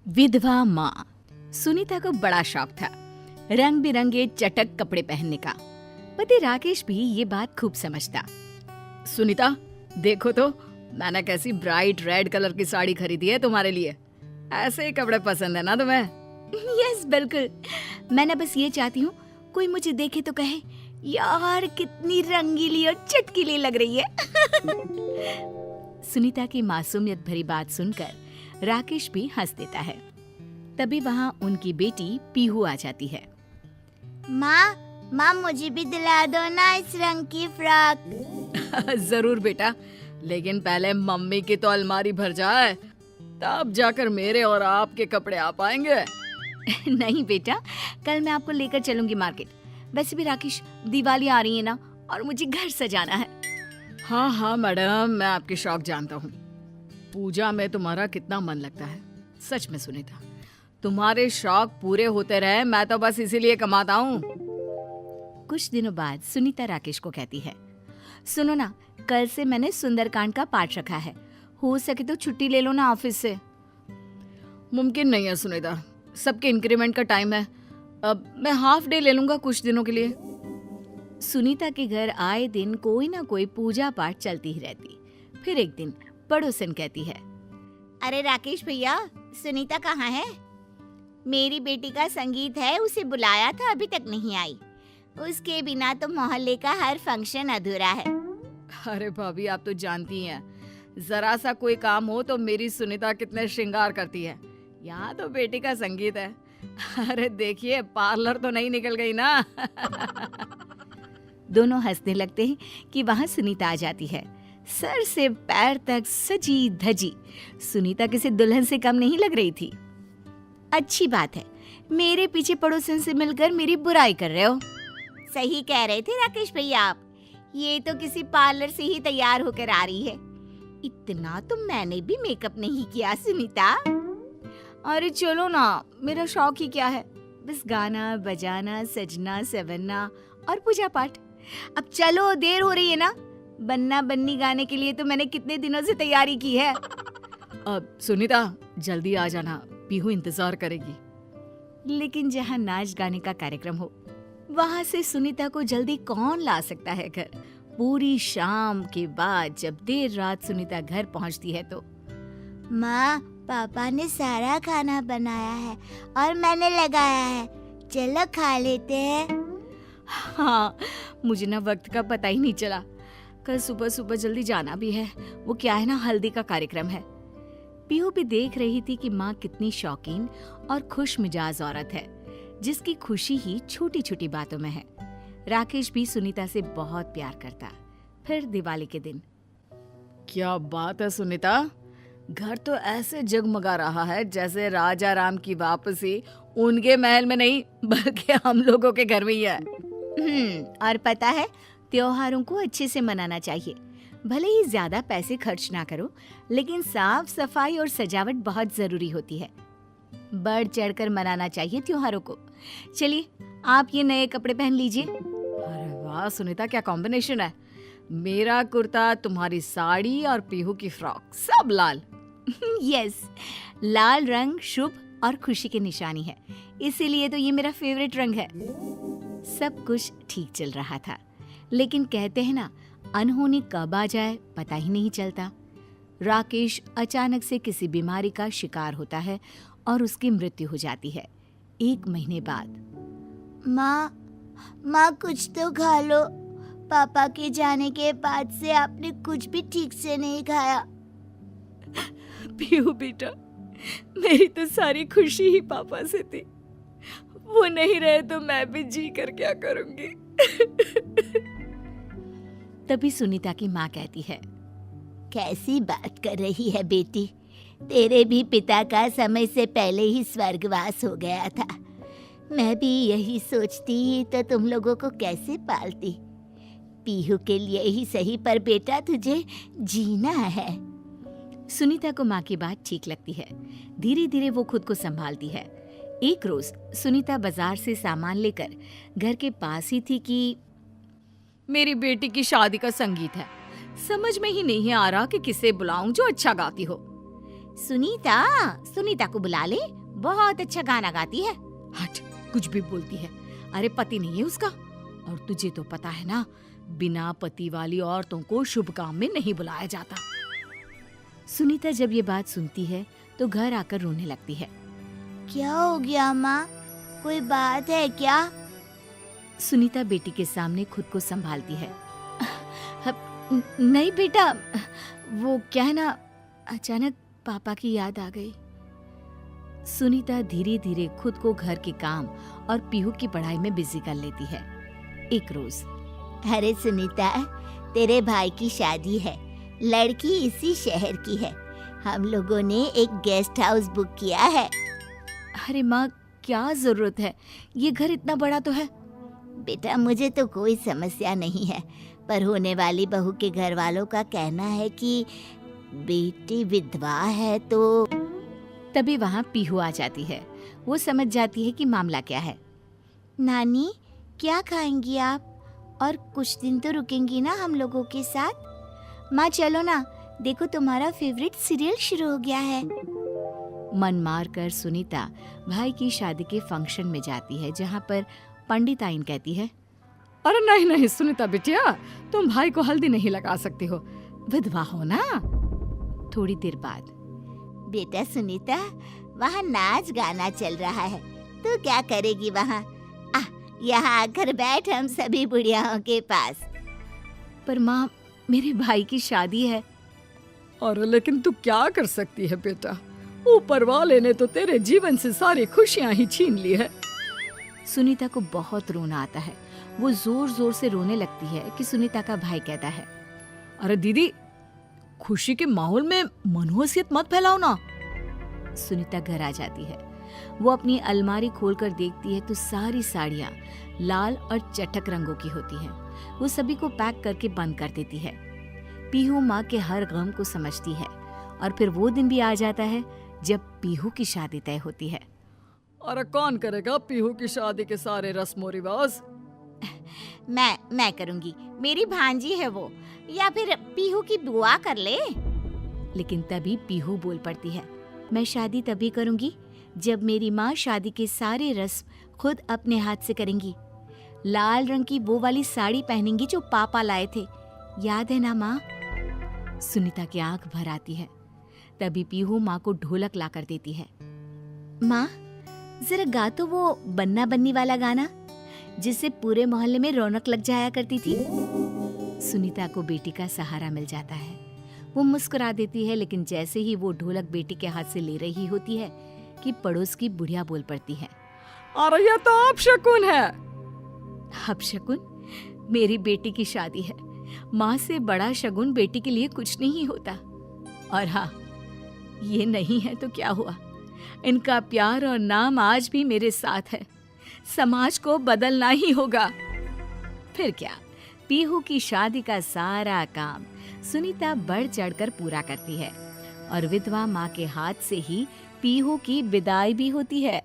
विधवा माँ। सुनीता को बड़ा शौक था रंग बिरंगे चटक कपड़े पहनने का। पति राकेश भी ये बात खूब समझता। सुनीता, देखो तो मैंने कैसी ब्राइट रेड कलर की साड़ी खरीदी है तुम्हारे लिए। ऐसे ही कपड़े पसंद है ना तुम्हें? यस, बिल्कुल। मैं बस ये चाहती हूँ कोई मुझे देखे तो कहे, यार कितनी रंगीली और चटकीली लग रही है। सुनीता की मासूमियत भरी बात सुनकर राकेश भी हंस देता है। तभी वहाँ उनकी बेटी पीहू आ जाती है। माँ मुझे भी दिला दो ना इस रंग की फ्रॉक। जरूर बेटा, लेकिन पहले मम्मी की तो अलमारी भर जाए, तब जाकर मेरे और आपके कपड़े आ पाएंगे। नहीं बेटा, कल मैं आपको लेकर चलूंगी मार्केट। वैसे भी राकेश, दिवाली आ रही है ना, और मुझे घर सजाना है। हाँ मैडम, मैं आपके शौक जानता हूँ। पूजा में तुम्हारा कितना मन लगता है। सच में सुनीता, तुम्हारे शौक पूरे होते रहे, मैं तो बस इसीलिए कमाता हूँ। कुछ दिनों बाद सुनीता राकेश को कहती है, सुनो ना, कल से मैंने सुंदरकांड का पाठ रखा है, हो सके तो छुट्टी ले लो ना ऑफिस से। मुमकिन नहीं है सुनीता, सबके इंक्रीमेंट का टाइम है। अब मैं हाफ डे ले लूंगा कुछ दिनों के लिए। सुनीता के घर आए दिन कोई ना कोई पूजा पाठ चलती ही रहती। फिर एक दिन पड़ोसन कहती है, अरे राकेश भैया, सुनीता कहाँ है? मेरी बेटी का संगीत है, उसे बुलाया था, अभी तक नहीं आई। उसके बिना तो मोहल्ले का हर फंक्शन अधूरा है। अरे भाभी, आप तो जानती हैं, जरा सा कोई काम हो तो मेरी सुनीता कितने श्रृंगार करती है। यहाँ तो बेटी का संगीत है। अरे देखिए, पार्लर तो नहीं निकल गई ना। दोनों हंसने लगते हैं कि वहाँ सुनीता आ जाती है, सर से पैर तक सजी धजी। सुनीता किसी दुल्हन से कम नहीं लग रही थी। अच्छी बात है, मेरे पीछे पड़ोसन से मिलकर मेरी बुराई कर रहे हो। सही कह रहे थे राकेश भैया आप, ये तो किसी पार्लर से ही तैयार होकर आ रही है। इतना तो मैंने भी मेकअप नहीं किया सुनीता। अरे चलो ना, मेरा शौक ही क्या है, बस गाना बजाना, सजना सवरना और पूजा पाठ। अब चलो, देर हो रही है ना। बन्ना बन्नी गाने के लिए तो मैंने कितने दिनों से तैयारी की है। अब सुनीता, जल्दी आ जाना, पीहू इंतजार करेगी। लेकिन जहाँ नाच गाने का कार्यक्रम हो, वहाँ से सुनीता को जल्दी कौन ला सकता है घर। पूरी शाम के बाद जब देर रात सुनीता घर पहुँचती है तो, माँ, पापा ने सारा खाना बनाया है और मैंने लगाया है, चलो खा लेते हैं। हाँ, मुझे ना वक्त का पता ही नहीं चला। कल सुबह सुबह जल्दी जाना भी है। वो क्या है ना, हल्दी का कार्यक्रम है। पीहू भी देख रही थी कि माँ कितनी शौकीन और खुश मिजाज औरत है, जिसकी खुशी ही छोटी छोटी बातों में है। राकेश भी सुनीता से बहुत प्यार करता। फिर दिवाली के दिन, क्या बात है सुनीता, घर तो ऐसे जगमगा रहा है जैसे राजा राम की वापसी उनके महल में नहीं, बल्कि हम लोगों के घर में ही है। और पता है, त्योहारों को अच्छे से मनाना चाहिए। भले ही ज्यादा पैसे खर्च ना करो, लेकिन साफ सफाई और सजावट बहुत जरूरी होती है। बढ़ चढ़कर मनाना चाहिए त्योहारों को। चलिए, आप ये नए कपड़े पहन लीजिए। अरे वाह सुनीता, क्या कॉम्बिनेशन है। मेरा कुर्ता, तुम्हारी साड़ी और पीहू की फ्रॉक, सब लाल। यस, लाल रंग शुभ और खुशी की निशानी है, इसीलिए तो ये मेरा फेवरेट रंग है। सब कुछ ठीक चल रहा था, लेकिन कहते हैं ना, अनहोनी कब आ जाए पता ही नहीं चलता। राकेश अचानक से किसी बीमारी का शिकार होता है और उसकी मृत्यु हो जाती है 1 महीने बाद। माँ कुछ तो खा लो, पापा के जाने के बाद से आपने कुछ भी ठीक से नहीं खाया। पीहू बेटा, मेरी तो सारी खुशी ही पापा से थी। वो नहीं रहे तो मैं भी जी कर क्या करूंगी। तभी सुनीता की माँ कहती है, कैसी बात कर रही है बेटी, तेरे भी पिता का समय से पहले ही स्वर्गवास हो गया था। मैं भी यही सोचती तो तुम लोगों को कैसे पालती। पीहू के लिए ही सही, पर बेटा तुझे जीना है। सुनीता को माँ की बात ठीक लगती है। धीरे धीरे वो खुद को संभालती है। एक रोज सुनीता बाजार से सामान लेकर घर के पास ही थी कि मेरी बेटी की शादी का संगीत है। समझ में ही नहीं आ रहा कि किसे बुलाऊं जो अच्छा गाती हो। सुनीता को बुला ले, बहुत अच्छा गाना गाती है। हट, कुछ भी बोलती है। अरे पति नहीं है उसका, और तुझे तो पता है ना, बिना पति वाली औरतों को शुभ काम में नहीं बुलाया जाता। सुनीता जब ये बात सुनती है तो घर आकर रोने लगती है। क्या हो गया माँ, कोई बात है क्या? सुनीता बेटी के सामने खुद को संभालती है। नहीं बेटा, वो क्या है ना, अचानक पापा की याद आ गई। सुनीता धीरे धीरे खुद को घर के काम और पीहू की पढ़ाई में बिजी कर लेती है। एक रोज, अरे सुनीता, तेरे भाई की शादी है, लड़की इसी शहर की है। हम लोगों ने एक गेस्ट हाउस बुक किया है। अरे माँ, क्या जरूरत है, ये घर इतना बड़ा तो है। बेटा, मुझे तो कोई समस्या नहीं है, पर होने वाली बहू के घर वालों का कहना है कि बेटी विधवा है तो। तभी वहाँ पीहू आ जाती है। वो समझ जाती है कि मामला क्या है। नानी, क्या खाएंगी आप? और कुछ दिन तो रुकेंगी ना हम लोगों के साथ? माँ चलो ना, देखो तुम्हारा फेवरेट सीरियल शुरू हो गया है। मन मार कर सुनीता भाई की शादी के फंक्शन में जाती है, जहाँ पर पंडित आइन कहती है, अरे नहीं नहीं सुनीता बिटिया, तुम भाई को हल्दी नहीं लगा सकती हो, विधवा हो ना। थोड़ी देर बाद, बेटा सुनीता, वहाँ नाच गाना चल रहा है, तू क्या करेगी वहाँ? यहाँ आकर बैठ हम सभी बुढ़ियाओं के पास। पर माँ, मेरे भाई की शादी है। अरे लेकिन तू क्या कर सकती है बेटा, ऊपर वाले ने तो तेरे जीवन से सारी खुशियां ही छीन ली है। सुनीता को बहुत रोना आता है। वो जोर जोर से रोने लगती है कि सुनीता का भाई कहता है, अरे दीदी, खुशी के माहौल में मनहूसियत मत फैलाओ ना। सुनीता घर आ जाती है। वो अपनी अलमारी खोलकर देखती है तो सारी साड़ियाँ लाल और चटक रंगों की होती हैं। वो सभी को पैक करके बंद कर देती है। पीहू माँ के हर गम को समझती है। और फिर वो दिन भी आ जाता है जब पीहू की शादी तय होती है। अरे कौन करेगा पीहू की शादी के सारे रस्मों रिवाज? मैं करूंगी, मेरी भांजी है वो, या फिर पीहू की बुआ कर ले। लेकिन तभी पीहू बोल पड़ती है, मैं शादी तभी करूंगी जब मेरी माँ शादी के सारे रस्म खुद अपने हाथ से करेंगी। लाल रंग की वो वाली साड़ी पहनेंगी जो पापा लाए थे, याद है ना माँ? सुनीता की आंख भर आती है। तभी पीहू माँ को ढोलक ला कर देती है। माँ, जरा गा तो वो बन्ना बन्नी वाला गाना, जिससे पूरे मोहल्ले में रौनक लग जाया करती थी। सुनीता को बेटी का सहारा मिल जाता है। वो मुस्कुरा देती है, लेकिन जैसे ही वो ढोलक बेटी के हाथ से ले रही होती है कि पड़ोस की बुढ़िया बोल पड़ती है, अरे ये तो अपशकुन है। अपशकुन? मेरी बेटी की शादी है, माँ से बड़ा शगुन बेटी के लिए कुछ नहीं होता। और हाँ, ये नहीं है तो क्या हुआ, इनका प्यार और नाम आज भी मेरे साथ है। समाज को बदलना ही होगा। फिर क्या, पीहू की शादी का सारा काम सुनीता बढ़ चढ़कर पूरा करती है और विधवा माँ के हाथ से ही पीहू की विदाई भी होती है।